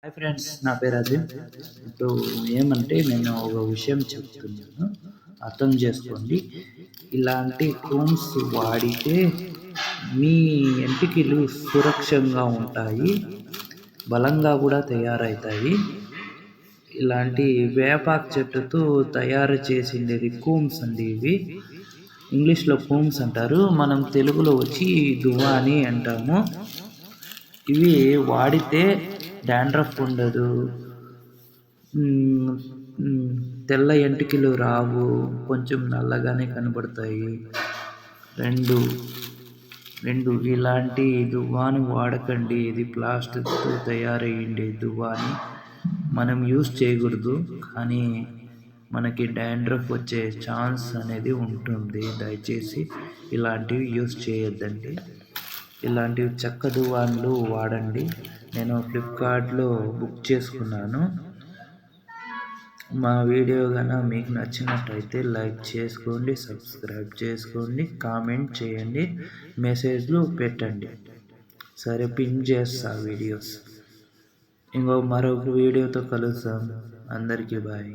Hi friends, నా పేరు అజిమ్. ఇప్పుడు ఏమంటే నేను ఒక విషయం చెప్తున్నాను, అర్థం చేసుకోండి. ఇలాంటి కోమ్స్ వాడితే మీ ఎంటికలు సురక్షంగా ఉంటాయి, బలంగా కూడా తయారవుతాయి. ఇలాంటి వేపాకు చెట్టుతో తయారు చేసిండేది కోమ్స్ అండి. ఇవి ఇంగ్లీష్లో కోమ్స్ అంటారు, మనం తెలుగులో వచ్చి దువ్వాని అంటాము. ఇవి వాడితే డాండ్రఫ్ ఉండదు, తెల్ల ఎంటికలు రావు, కొంచెం నల్లగానే కనబడతాయి. రెండు ఇలాంటి దువ్వాని వాడకండి. ఇది ప్లాస్టిక్తో తయారయ్యిండే దువ్వాని మనం యూస్ చేయకూడదు, కానీ మనకి డాండ్రఫ్ వచ్చే ఛాన్స్ అనేది ఉంటుంది. దయచేసి ఇలాంటివి యూస్ చేయొద్దండి. ఇలాంటివి చెక్క దువ్వాన్లు వాడండి. నేను ఫ్లిప్కార్ట్లో బుక్ చేసుకున్నాను. మా వీడియో కనుక మీకు నచ్చినట్టయితే లైక్ చేసుకోండి, సబ్స్క్రైబ్ చేసుకోండి, కామెంట్ చేయండి, మెసేజ్లు పెట్టండి. సరే, పిన్ చేస్తా వీడియోస్. మరొక వీడియోతో కలుద్దాం. అందరికీ బాయ్.